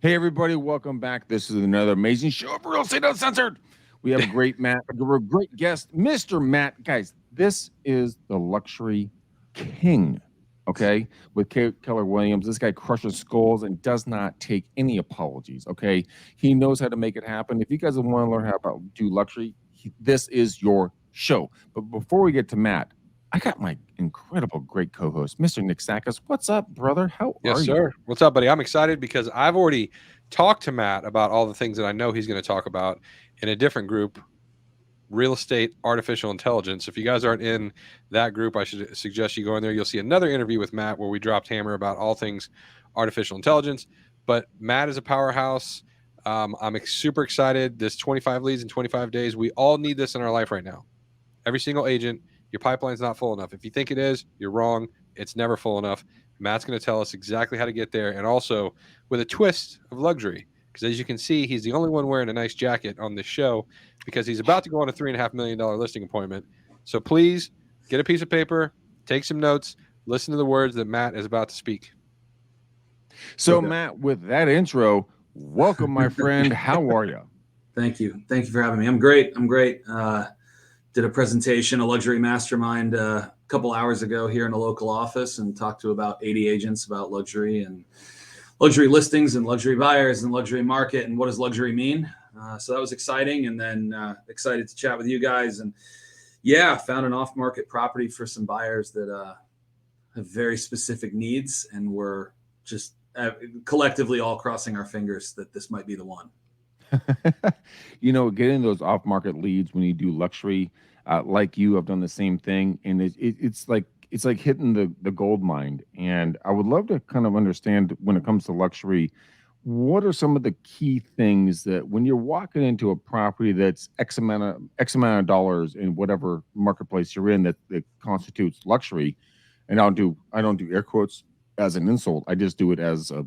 Hey, everybody, welcome back. This is another amazing show of Real Estate Uncensored. We have a great great guest, Mr. Matt. Guys, this is the luxury king, okay, with Keller Williams. This guy crushes skulls and does not take any apologies, okay? He knows how to make it happen. If you guys want to learn how to do luxury, this is your show. But before we get to Matt, I got my incredible, great co-host, Mr. Nick Sakis. What's up, brother? How Yes, are you? sir. What's up, buddy? I'm excited because I've already talked to Matt about all the things that I know he's going to talk about in a different group, Real Estate Artificial Intelligence. If you guys aren't in that group, I should suggest you go in there. You'll see another interview with Matt where we dropped hammer about all things artificial intelligence. But Matt is a powerhouse. I'm super excited. This 25 leads in 25 days. We all need this in our life right now. Every single agent, your pipeline's not full enough. If you think it is, you're wrong. It's never full enough. Matt's going to tell us exactly how to get there, and also with a twist of luxury. Because as you can see, he's the only one wearing a nice jacket on this show because he's about to go on a $3.5 million listing appointment. So please get a piece of paper, take some notes, listen to the words that Matt is about to speak. So, Matt, with that intro, welcome, my friend. How are you? Thank you. Thank you for having me. I'm great. Did a presentation, a luxury mastermind a couple hours ago here in a local office and talked to about 80 agents about luxury and luxury listings and luxury buyers and luxury market and what does luxury mean. So that was exciting. And then excited to chat with you guys. And yeah, found an off-market property for some buyers that have very specific needs. And we're just collectively all crossing our fingers that this might be the one. Getting those off-market leads when you do luxury, like you, I've done the same thing, and it's like hitting the gold mine. And I would love to kind of understand when it comes to luxury, what are some of the key things that when you're walking into a property that's X amount of dollars in whatever marketplace you're in that constitutes luxury, and I don't do air quotes as an insult. I just do it as a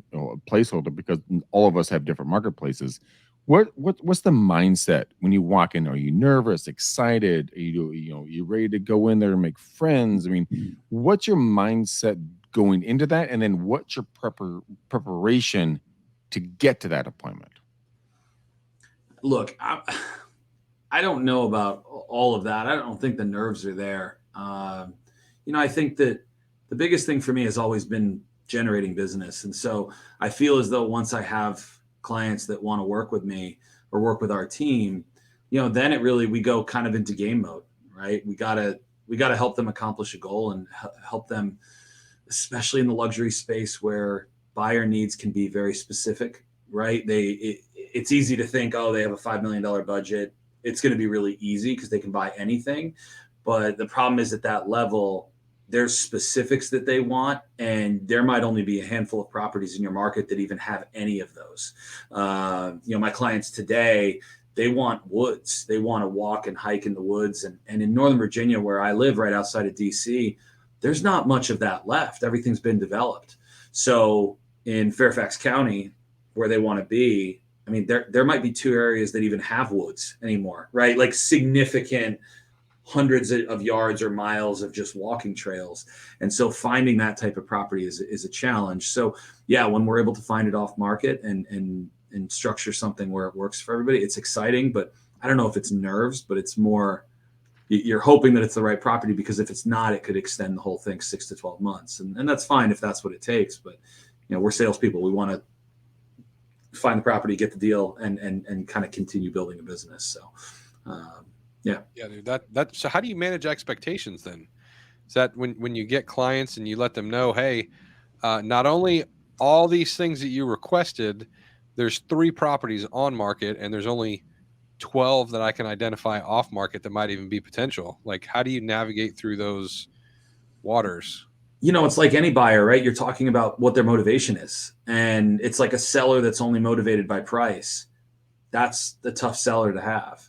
placeholder because all of us have different marketplaces. What's the mindset when you walk in? Are you nervous, excited? Are you ready to go in there and make friends? I mean, what's your mindset going into that, and then what's your preparation to get to that appointment? Look, I don't know about all of that. I don't think the nerves are there. I think that the biggest thing for me has always been generating business, and so I feel as though once I have clients that want to work with me or work with our team, then we go kind of into game mode, right? We gotta help them accomplish a goal and help them, especially in the luxury space where buyer needs can be very specific, right? It's easy to think, oh, they have a $5 million budget. It's going to be really easy because they can buy anything. But the problem is at that level, there's specifics that they want, and there might only be a handful of properties in your market that even have any of those. My clients today, they want woods. They want to walk and hike in the woods. And in Northern Virginia, where I live right outside of DC, there's not much of that left. Everything's been developed. So in Fairfax County, where they want to be, I mean, there might be 2 areas that even have woods anymore, right? Like significant hundreds of yards or miles of just walking trails. And so finding that type of property is a challenge. So yeah, when we're able to find it off market and structure something where it works for everybody, it's exciting, but I don't know if it's nerves, but it's more, you're hoping that it's the right property, because if it's not, it could extend the whole thing 6 to 12 months. And that's fine if that's what it takes. But, we're salespeople. We want to find the property, get the deal, and kind of continue building a business. So, yeah, dude. So how do you manage expectations then? Is that when you get clients and you let them know, hey, not only all these things that you requested, there's 3 properties on market and there's only 12 that I can identify off market that might even be potential. Like, how do you navigate through those waters? It's like any buyer, right? You're talking about what their motivation is. And it's like a seller that's only motivated by price. That's the tough seller to have,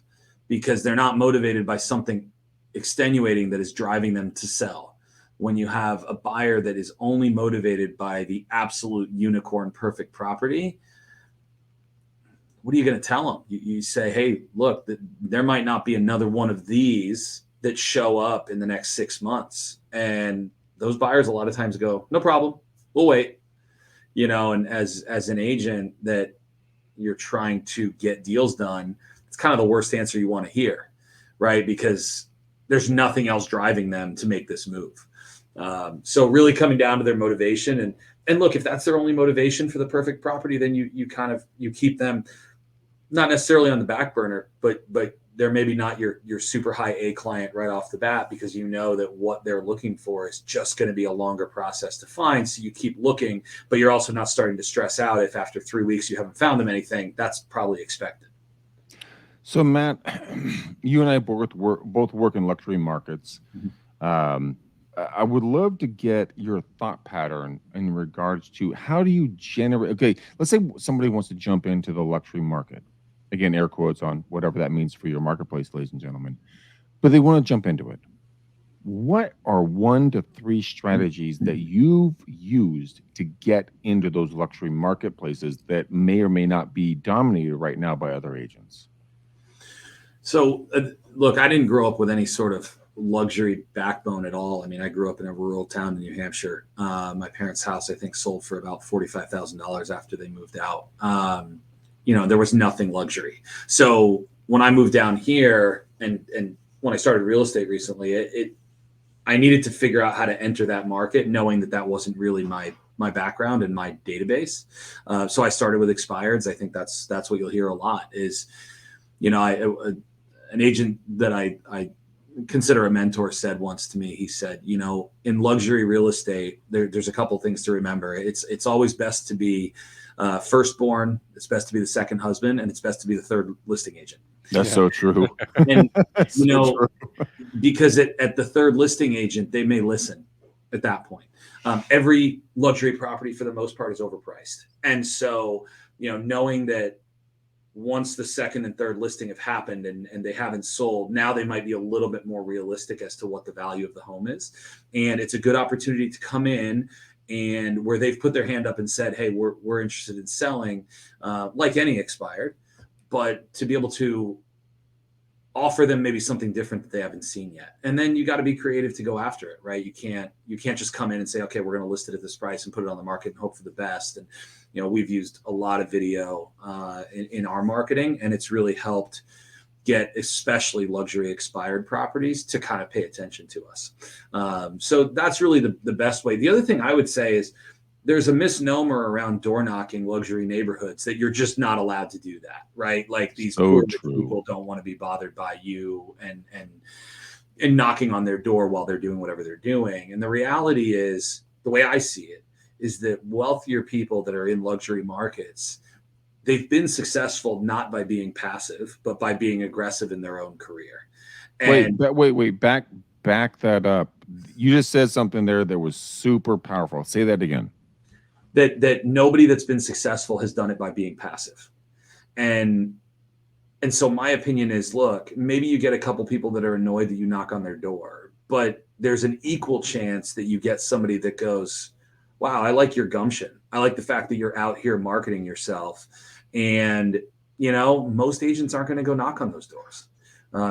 because they're not motivated by something extenuating that is driving them to sell. When you have a buyer that is only motivated by the absolute unicorn perfect property, what are you going to tell them? You say, hey, look, there might not be another one of these that show up in the next 6 months. And those buyers a lot of times go, no problem, we'll wait. and as an agent that you're trying to get deals done, it's kind of the worst answer you want to hear, right? Because there's nothing else driving them to make this move. So really coming down to their motivation, and look, if that's their only motivation for the perfect property, then you keep them not necessarily on the back burner, but they're maybe not your super high A client right off the bat, because you know that what they're looking for is just going to be a longer process to find. So you keep looking, but you're also not starting to stress out if after 3 weeks you haven't found them anything. That's probably expected. So Matt, you and I both work in luxury markets. I would love to get your thought pattern in regards to how do you generate. Okay, let's say somebody wants to jump into the luxury market. Again, air quotes on whatever that means for your marketplace, ladies and gentlemen. But they want to jump into it. What are 1 to 3 strategies that you've used to get into those luxury marketplaces that may or may not be dominated right now by other agents? So, look, I didn't grow up with any sort of luxury backbone at all. I mean, I grew up in a rural town in New Hampshire. My parents' house, I think, sold for about $45,000 after they moved out. There was nothing luxury. So when I moved down here and when I started real estate recently, I needed to figure out how to enter that market, knowing that wasn't really my background and my database. So I started with expireds. I think that's what you'll hear a lot is, an agent that I consider a mentor said once to me, he said, in luxury real estate, there's a couple things to remember. It's always best to be firstborn. It's best to be the second husband, and it's best to be the third listing agent. That's so true. And, true. Because at the third listing agent, they may listen at that point. Every luxury property for the most part is overpriced. And so, knowing that once the second and third listing have happened and they haven't sold, now they might be a little bit more realistic as to what the value of the home is. And it's a good opportunity to come in and where they've put their hand up and said, hey, we're interested in selling, like any expired, but to be able to offer them maybe something different that they haven't seen yet. And then you got to be creative to go after it, right? You can't just come in and say, okay, we're going to list it at this price and put it on the market and hope for the best. And, we've used a lot of video in our marketing, and it's really helped get especially luxury expired properties to kind of pay attention to us. So that's really the best way. The other thing I would say is there's a misnomer around door knocking luxury neighborhoods that you're just not allowed to do that, right? Like these poor people don't want to be bothered by you and knocking on their door while they're doing whatever they're doing. And the reality is, the way I see it, is that wealthier people that are in luxury markets, they've been successful not by being passive, but by being aggressive in their own career. And Wait, back that up. You just said something there that was super powerful. Say that again. That nobody that's been successful has done it by being passive. And so my opinion is, look, maybe you get a couple people that are annoyed that you knock on their door, but there's an equal chance that you get somebody that goes, wow, I like your gumption. I like the fact that you're out here marketing yourself. And, most agents aren't going to go knock on those doors.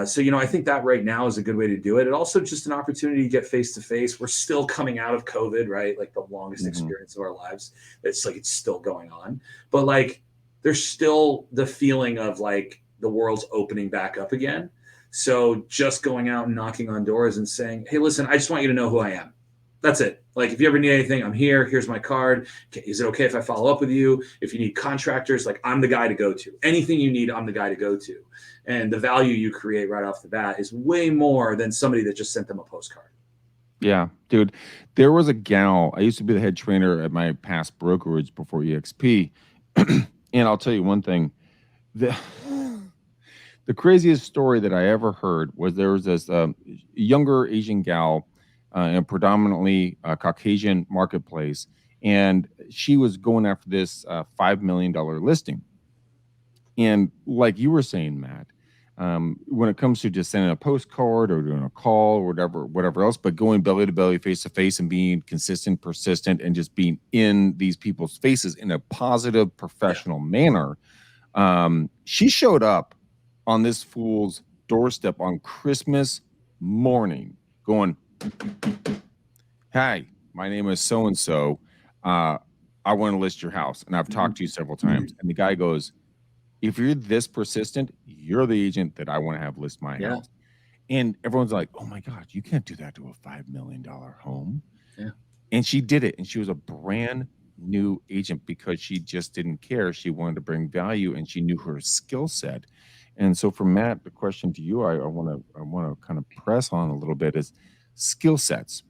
So, I think that right now is a good way to do it. It also just an opportunity to get face to face. We're still coming out of COVID, right? Like the longest experience of our lives. It's still going on, but there's still the feeling of the world's opening back up again. So just going out and knocking on doors and saying, hey, listen, I just want you to know who I am. That's it. If you ever need anything, I'm here. Here's my card. Is it okay if I follow up with you? If you need contractors, I'm the guy to go to. Anything you need, I'm the guy to go to. And the value you create right off the bat is way more than somebody that just sent them a postcard. Yeah, dude. There was a gal. I used to be the head trainer at my past brokerage before EXP. And I'll tell you one thing. The craziest story that I ever heard was there was this younger Asian gal in a predominantly Caucasian marketplace, and she was going after this $5 million listing. And like you were saying, Matt, when it comes to just sending a postcard or doing a call or whatever else, but going belly to belly, face to face, and being consistent, persistent, and just being in these people's faces in a positive, professional manner. She showed up on this fool's doorstep on Christmas morning going, hi, my name is so-and-so. I want to list your house. And I've talked to you several times. And the guy goes, if you're this persistent, you're the agent that I want to have list my Yeah. house. And everyone's like, oh my God, you can't do that to a $5 million home. Yeah. And she did it. And she was a brand new agent because she just didn't care. She wanted to bring value and she knew her skill set. And so for Matt, the question to you, I want to kind of press on a little bit is skill sets.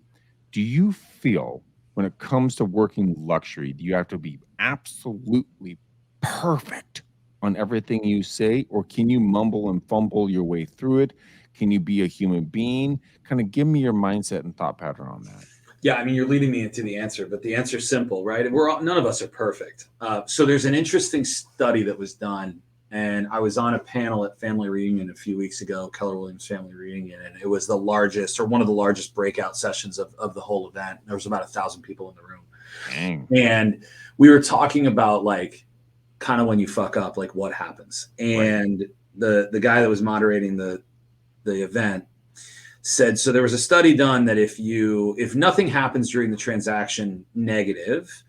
Do you feel when it comes to working luxury, do you have to be absolutely perfect on everything you say, or can you mumble and fumble your way through it? Can you be a human being? Kind of give me your mindset and thought pattern on that. Yeah, I mean, you're leading me into the answer, but the answer is simple, right? None of us are perfect. So there's an interesting study that was done, and I was on a panel at Family Reunion a few weeks ago, Keller Williams Family Reunion, and it was the largest or one of the largest breakout sessions of the whole event. There was about 1,000 people in the room. Dang. And we were talking about like kind of when you fuck up, like what happens. And the guy that was moderating the event said, so there was a study done that if nothing happens during the transaction negative,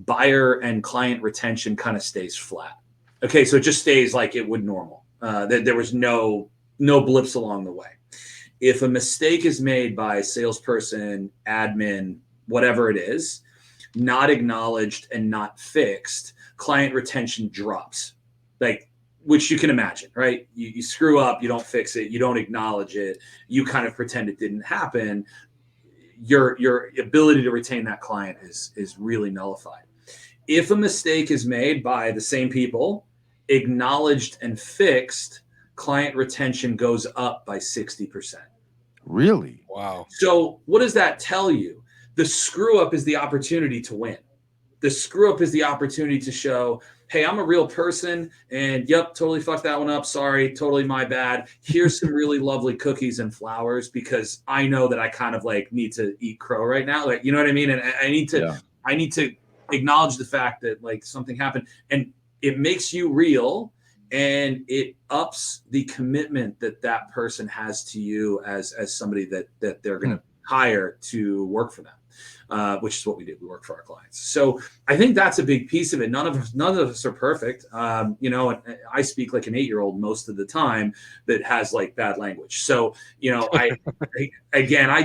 buyer and client retention kind of stays flat. Okay, so it just stays like it would normal. There was no blips along the way. If a mistake is made by salesperson, admin, whatever it is, not acknowledged and not fixed, client retention drops. Like, which you can imagine, right? You screw up, you don't fix it, you don't acknowledge it, you kind of pretend it didn't happen. Your ability to retain that client is really nullified. If a mistake is made by the same people, acknowledged and fixed, client retention goes up by 60%. Really? Wow. So what does that tell you? The screw up is the opportunity to win. The screw up is the opportunity to show, hey, I'm a real person, and yep, totally fucked that one up. Sorry, totally my bad. Here's some really lovely cookies and flowers because I know that I kind of like need to eat crow right now. Like, you know what I mean? And I need to acknowledge the fact that like something happened, and it makes you real, and it ups the commitment that person has to you as somebody that they're going to hire to work for them. Which is what we do. We work for our clients. So I think that's a big piece of it. None of us are perfect. You know, and I speak like an 8-year-old most of the time that has like bad language. So, you know, I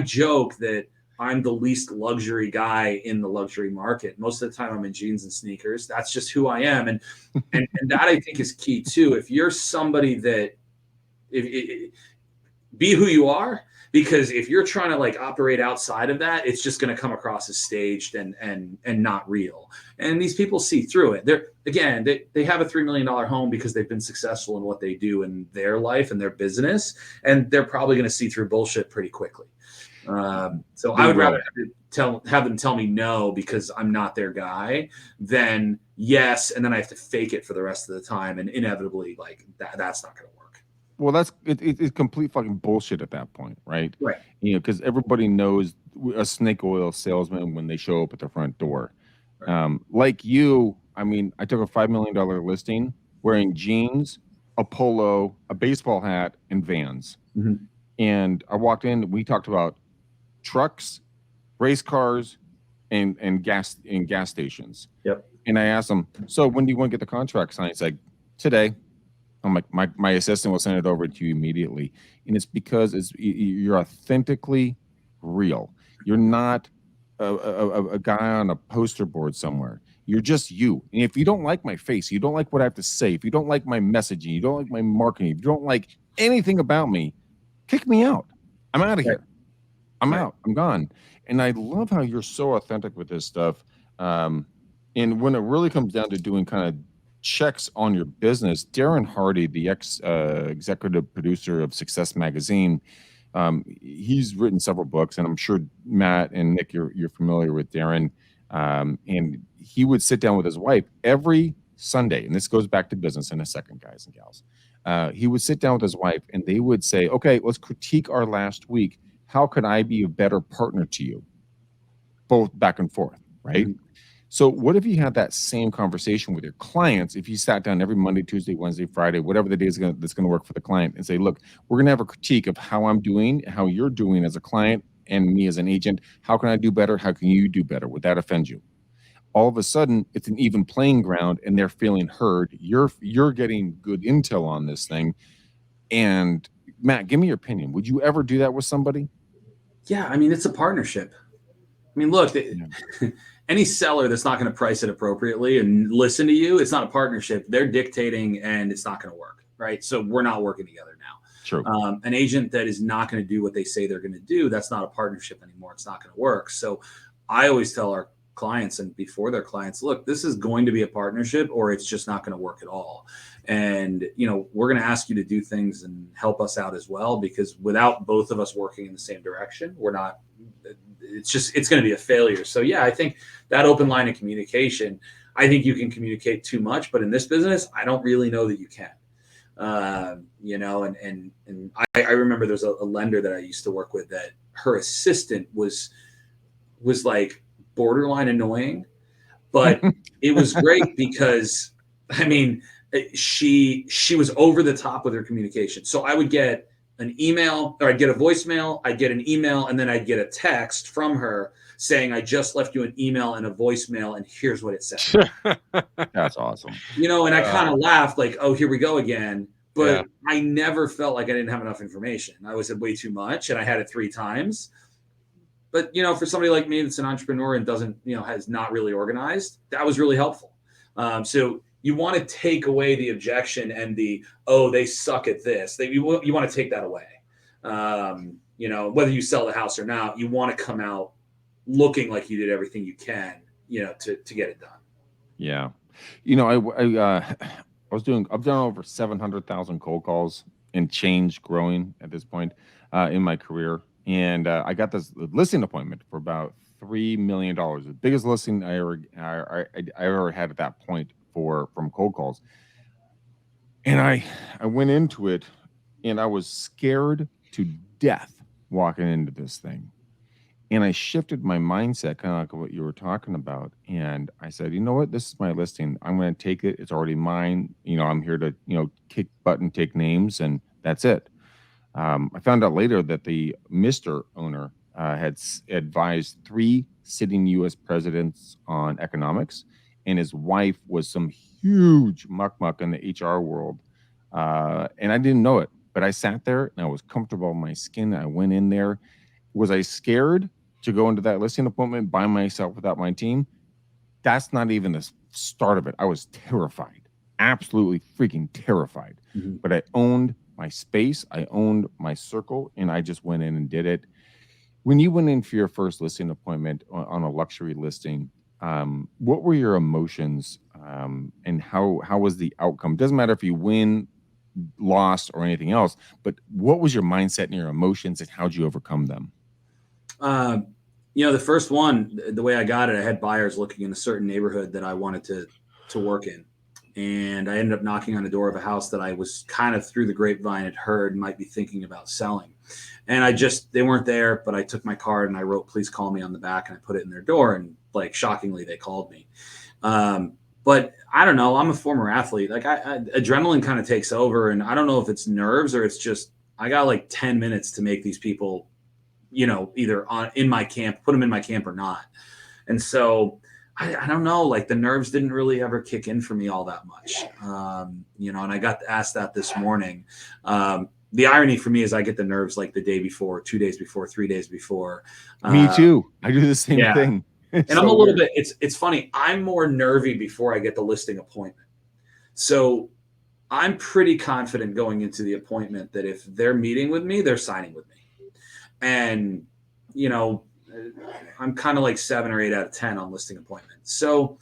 joke that I'm the least luxury guy in the luxury market. Most of the time I'm in jeans and sneakers. That's just who I am. And that I think is key too. If you're somebody that be who you are, because if you're trying to like operate outside of that, it's just going to come across as staged and not real. And these people see through it. They have a $3 million home because they've been successful in what they do in their life and their business, and they're probably going to see through bullshit pretty quickly. So I would rather have them tell me no because I'm not their guy than yes, and then I have to fake it for the rest of the time, and inevitably like that's not going to work. Well, it's complete fucking bullshit at that point, right? Right. You know, because everybody knows a snake oil salesman when they show up at the front door. Right. Like you, I mean, I took a $5 million listing wearing jeans, a polo, a baseball hat, and Vans. Mm-hmm. And I walked in. We talked about trucks, race cars, and gas stations. Yep. And I asked him, so when do you want to get the contract signed? He's like, today. I'm like, my assistant will send it over to you immediately. And it's because you're authentically real. You're not a guy on a poster board somewhere. You're just you. And if you don't like my face, you don't like what I have to say, if you don't like my messaging, you don't like my marketing, if you don't like anything about me, kick me out. I'm out of here. I'm out. I'm gone. And I love how you're so authentic with this stuff. And when it really comes down to doing kind of checks on your business, Darren Hardy, the executive producer of Success Magazine, he's written several books, and I'm sure Matt and Nick, you're familiar with Darren. And he would sit down with his wife every Sunday, and this goes back to business in a second, guys and gals. He would sit down with his wife, and they would say, "Okay, let's critique our last week. How could I be a better partner to you?" Both back and forth, right? Mm-hmm. So what if you had that same conversation with your clients? If you sat down every Monday, Tuesday, Wednesday, Friday, whatever the day that's going to work for the client, and say, look, we're going to have a critique of how I'm doing, how you're doing as a client, and me as an agent. How can I do better? How can you do better? Would that offend you? all of a sudden it's an even playing ground and they're feeling heard. You're getting good intel on this thing. And Matt, give me your opinion. Would you ever do that with somebody? Yeah, I mean, it's a partnership. I mean, look, Yeah. any seller that's not going to price it appropriately and listen to you, it's not a partnership. They're dictating, and it's not going to work, right? So we're not working together now. True. An agent that is not going to do what they say they're going to do, that's not a partnership anymore. It's not going to work. So I always tell our clients and before their clients, look, this is going to be a partnership or it's just not going to work at all. And, we're going to ask you to do things and help us out as well, because without both of us working in the same direction, it's going to be a failure. So yeah, I think that open line of communication, I think you can communicate too much, but in this business, I don't really know that you can. And I remember there's a lender that I used to work with that her assistant was like borderline annoying, but it was great because I mean, she was over the top with her communication. So I would get an email, or I'd get a voicemail, I'd get an email, and then I'd get a text from her saying, I just left you an email and a voicemail, and here's what it said. That's awesome. And I kind of laughed like, oh, here we go again. But Yeah. I never felt like I didn't have enough information. I was at way too much, and I had it 3 times. But, for somebody like me that's an entrepreneur and doesn't, has not really organized, that was really helpful. So you want to take away the objection and they suck at this. You want to take that away. Whether you sell the house or not, you want to come out looking like you did everything you can, to get it done. Yeah. I've done over 700,000 cold calls and change growing at this point in my career. And I got this listing appointment for about $3 million, the biggest listing I ever had at that point from cold calls. And I went into it and I was scared to death walking into this thing. And I shifted my mindset, kind of like what you were talking about. And I said, you know what? This is my listing. I'm going to take it. It's already mine. I'm here to, kick butt and take names, and that's it. I found out later that the Mr. owner had advised 3 sitting U.S. presidents on economics, and his wife was some huge muck in the HR world. And I didn't know it, but I sat there and I was comfortable in my skin. I went in there. Was I scared to go into that listing appointment by myself without my team? That's not even the start of it. I was terrified, absolutely freaking terrified. Mm-hmm. But I owned my space, I owned my circle, and I just went in and did it. When you went in for your first listing appointment on a luxury listing, what were your emotions, and how was the outcome? Doesn't matter if you win, lost, or anything else, but what was your mindset and your emotions, and how'd you overcome them? The first one, the way I got it, I had buyers looking in a certain neighborhood that I wanted to work in. And I ended up knocking on the door of a house that I was kind of through the grapevine had heard might be thinking about selling. And they weren't there, but I took my card and I wrote, please call me on the back, and I put it in their door. And like, shockingly, they called me. But I don't know, I'm a former athlete. Like adrenaline kind of takes over, and I don't know if it's nerves or it's just, I got like 10 minutes to make these people, either in my camp, put them in my camp or not. And so I don't know, like the nerves didn't really ever kick in for me all that much. And I got asked that this morning. The irony for me is I get the nerves like the day before, 2 days before, 3 days before. Me too. I do the same thing. And I'm a little bit, it's funny. I'm more nervy before I get the listing appointment. So I'm pretty confident going into the appointment that if they're meeting with me, they're signing with me. And, I'm kind of like 7 or 8 out of 10 on listing appointments. So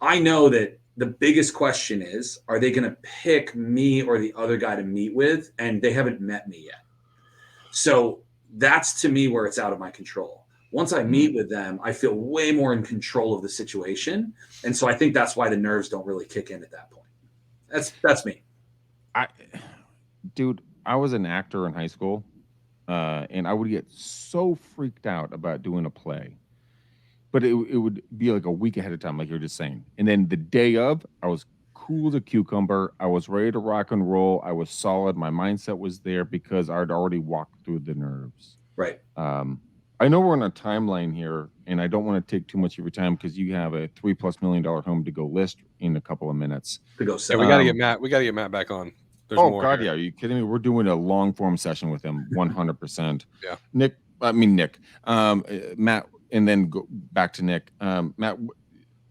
I know that the biggest question is, are they going to pick me or the other guy to meet with? And they haven't met me yet. So that's to me where it's out of my control. Once I meet with them, I feel way more in control of the situation. And so I think that's why the nerves don't really kick in at that point. That's me. I was an actor in high school. And I would get so freaked out about doing a play, but it would be like a week ahead of time, like you're just saying. And then the day of, I was cool as a cucumber. I was ready to rock and roll. I was solid. My mindset was there because I'd already walked through the nerves. Right. I know we're on a timeline here, and I don't want to take too much of your time because you have a $3+ million home to go list in a couple of minutes. To go Yeah, sell. we got to get Matt. We got to get Matt back on. There's Oh more God, here. yeah. Are you kidding me? We're doing a long form session with him, 100%. Yeah. Nick, Matt, and then go back to Nick. Matt,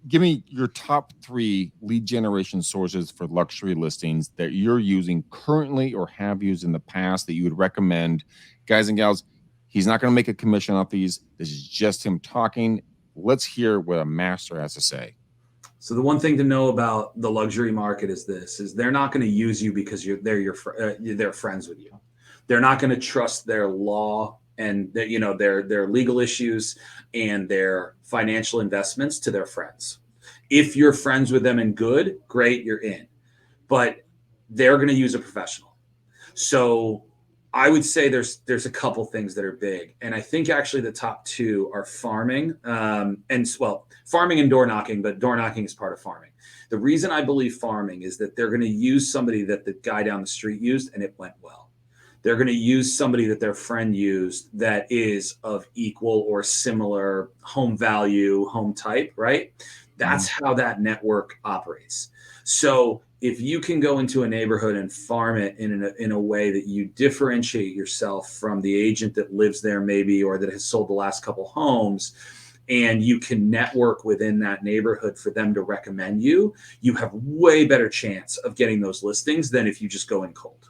give me your top 3 lead generation sources for luxury listings that you're using currently or have used in the past that you would recommend. Guys and gals, he's not going to make a commission off these. This is just him talking. Let's hear what a master has to say. So the one thing to know about the luxury market is this: is they're not going to use you because they're friends with you. They're not going to trust their law and their legal issues and their financial investments to their friends. If you're friends with them and good, great, you're in. But they're going to use a professional. So I would say there's a couple things that are big, and I think actually the top 2 are farming, farming and door knocking, but door knocking is part of farming. The reason I believe farming is that they're going to use somebody that the guy down the street used and it went well. They're going to use somebody that their friend used that is of equal or similar home value, home type, right? That's how that network operates. So if you can go into a neighborhood and farm it in a way that you differentiate yourself from the agent that lives there maybe, or that has sold the last couple homes, and you can network within that neighborhood for them to recommend you, you have way better chance of getting those listings than if you just go in cold.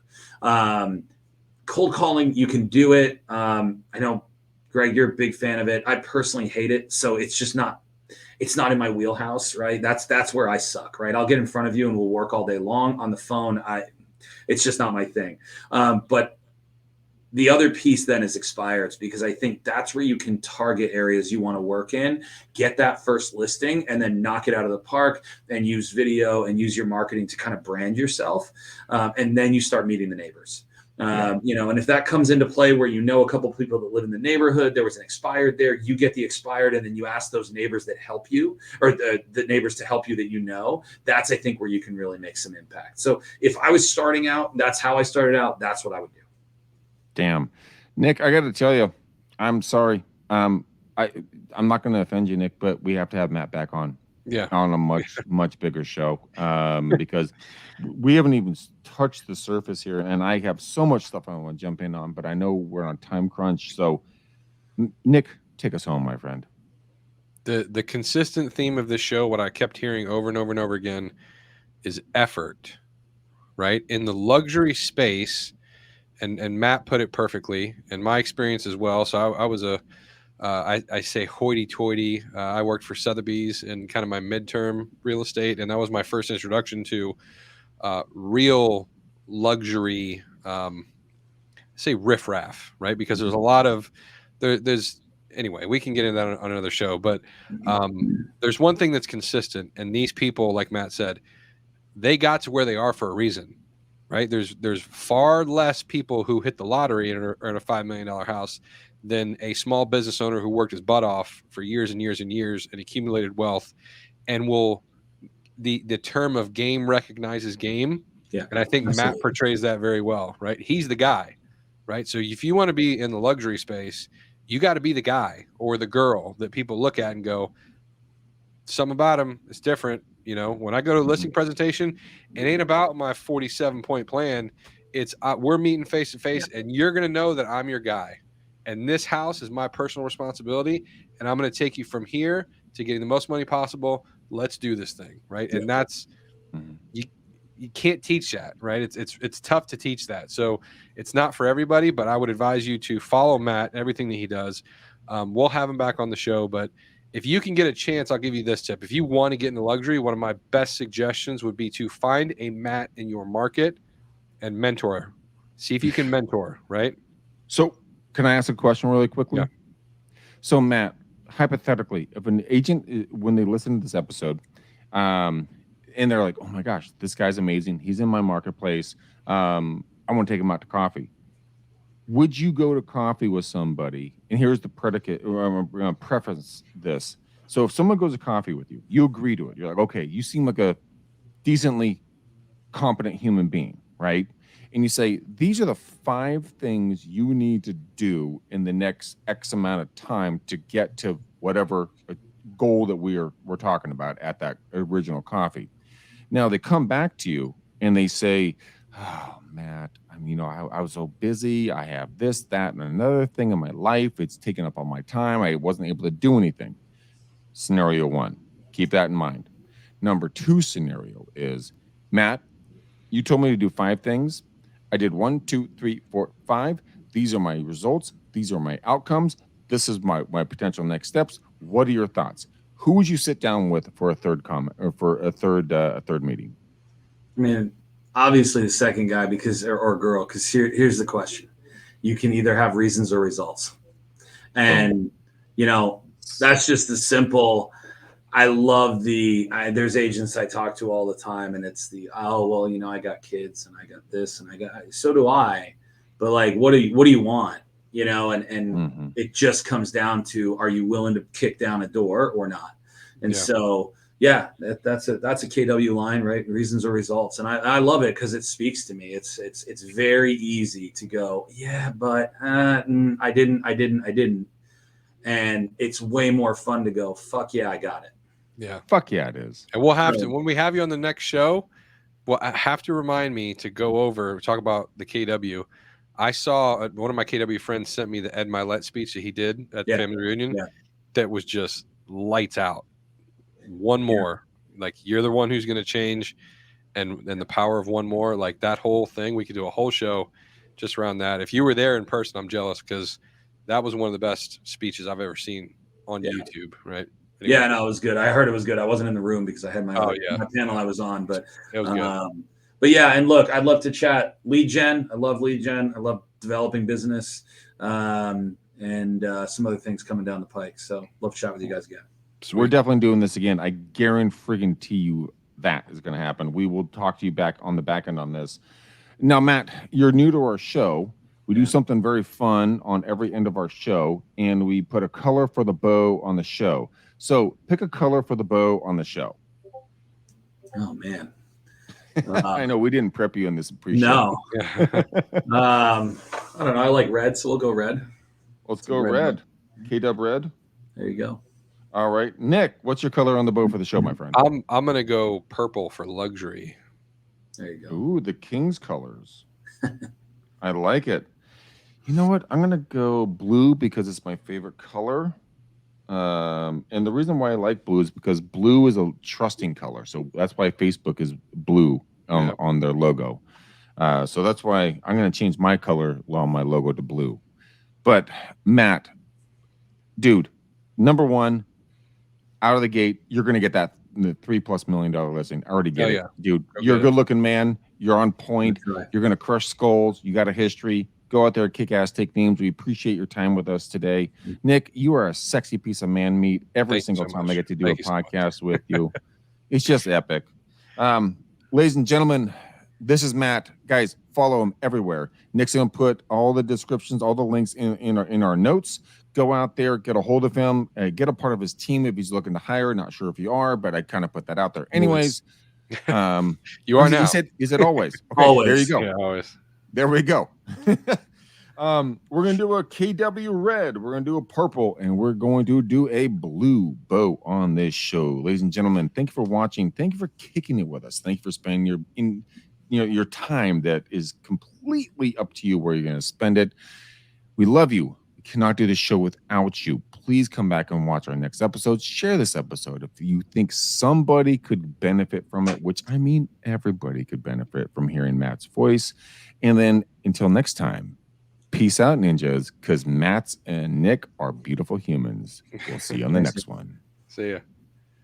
Cold calling, you can do it. I know, Greg, you're a big fan of it. I personally hate it. So it's not in my wheelhouse, right? That's where I suck, right? I'll get in front of you and we'll work all day long. On the phone, it's just not my thing. But the other piece then is expireds, because I think that's where you can target areas you want to work in, get that first listing, and then knock it out of the park and use video and use your marketing to kind of brand yourself. And then you start meeting the neighbors. And if that comes into play where a couple of people that live in the neighborhood, there was an expired there, you get the expired, and then you ask those neighbors that help you, or the neighbors to help you that that's, I think, where you can really make some impact. So if I was starting out, that's how I started out, that's what I would do. Damn. Nick, I got to tell you, I'm sorry. I'm not going to offend you, Nick, but we have to have Matt back on. Yeah. On a much bigger show, because we haven't even touched the surface here, and I have so much stuff I want to jump in on, but I know we're on time crunch. So, Nick, take us home, my friend. The consistent theme of this show, what I kept hearing over and over and over again, is effort, right? In the luxury space, and Matt put it perfectly, and my experience as well. So I was I say hoity-toity. I worked for Sotheby's in kind of my midterm real estate, and that was my first introduction to real luxury, say riffraff, right? Because there's a lot of there's anyway, we can get into that on another show, but there's one thing that's consistent, and these people, like Matt said, they got to where they are for a reason, right? There's far less people who hit the lottery and are in a $5 million house than a small business owner who worked his butt off for years and years and years and accumulated wealth, and the term of game recognizes game. Yeah. And I think absolutely. Matt portrays that very well, right? He's the guy, right? So if you want to be in the luxury space, you got to be the guy or the girl that people look at and go, something about him is different. When I go to a listing presentation, it ain't about my 47-point plan. It's we're meeting face to face, and you're going to know that I'm your guy. And this house is my personal responsibility, and I'm going to take you from here to getting the most money possible. Let's do this thing, right? And that's you can't teach that, right? It's tough to teach that. So it's not for everybody, but I would advise you to follow Matt and everything that he does. We'll have him back on the show, but if you can get a chance, I'll give you this tip. If you want to get into luxury, one of my best suggestions would be to find a Matt in your market and mentor. See if you can mentor, right? So can I ask a question really quickly? Yeah. So Matt, hypothetically, if an agent, when they listen to this episode, and they're like, oh my gosh, this guy's amazing. He's in my marketplace. I want to take him out to coffee. Would you go to coffee with somebody? And here's the predicate, or I'm going to preface this. So if someone goes to coffee with you, you agree to it. You're like, okay, you seem like a decently competent human being, right? and you say, these are the 5 things you need to do in the next X amount of time to get to whatever goal that we're talking about at that original coffee. Now they come back to you and they say, oh, Matt, I was so busy. I have this, that, and another thing in my life. It's taken up all my time. I wasn't able to do anything. Scenario 1, keep that in mind. Number 2 scenario is, Matt, you told me to do 5 things. I did 1, 2, 3, 4, 5. These are my results. These are my outcomes. This is my potential next steps. What are your thoughts? Who would you sit down with for a third comment or for a third meeting? I mean, obviously the second guy or girl, because here's the question. You can either have reasons or results. And, that's just the simple. I love there's agents I talk to all the time, and it's I got kids and I got this and so do I. But like, what do you want? And it just comes down to, are you willing to kick down a door or not? And so, that's a KW line, right? Reasons or results. And I love it because it speaks to me. It's very easy to go, but I didn't. And it's way more fun to go, fuck yeah, I got it. Yeah. Fuck yeah, it is. And we'll have to, when we have you on the next show, have to remind me to go talk about the KW. I saw one of my KW friends sent me the Ed Milet speech that he did at the family reunion. That was just lights out. One more, like, you're the one who's going to change, and the power of one more, like that whole thing. We could do a whole show just around that. If you were there in person, I'm jealous, because that was one of the best speeches I've ever seen on YouTube. Right. Anyway. Yeah, no, it was good. I heard it was good. I wasn't in the room because I had my panel I was on, but it was good. But yeah, and look, I'd love to chat lead gen. I love lead gen. I love developing business, and some other things coming down the pike. So love to chat with you guys again. Sweet. We're definitely doing this again. I guarantee you that is going to happen. We will talk to you back on the back end on this. Now, Matt, you're new to our show. We do something very fun on every end of our show, and we put a color for the bow on the show. So pick a color for the bow on the show. Oh, man. I know we didn't prep you in this pre-show. No. I don't know. I like red, so we'll go red. Let's go red. K-Dub red. There you go. All right. Nick, what's your color on the bow for the show, my friend? I'm going to go purple for luxury. There you go. Ooh, the King's colors. I like it. You know what? I'm going to go blue because it's my favorite color. And the reason why I like blue is because blue is a trusting color. So that's why Facebook is blue on their logo. So that's why I'm going to change my color on my logo to blue. But Matt, dude, number one, out of the gate, you're going to get that $3+ million listing. I already get it. Dude, you're a good looking man. You're on point. Right. You're going to crush skulls. You got a history. Go out there, kick ass, take names. We appreciate your time with us today. Nick, you are a sexy piece of man meat every single time I get to do a podcast with you. It's just epic. Ladies and gentlemen, this is Matt. Guys, follow him everywhere. Nick's going to put all the descriptions, all the links in our notes. Go out there, get a hold of him, get a part of his team if he's looking to hire. Not sure if you are, but I kind of put that out there. Anyways. You are now. Is it always? Okay, always. There you go. Yeah, always. There we go. We're going to do a KW red. We're going to do a purple, and we're going to do a blue bow on this show. Ladies and gentlemen, thank you for watching. Thank you for kicking it with us. Thank you for spending your time that is completely up to you where you're going to spend it. We love you. We cannot do this show without you. Please come back and watch our next episode. Share this episode if you think somebody could benefit from it, which I mean everybody could benefit from hearing Matt's voice. And then until next time, peace out, ninjas, because Matt and Nick are beautiful humans. We'll see you on the next one. See ya.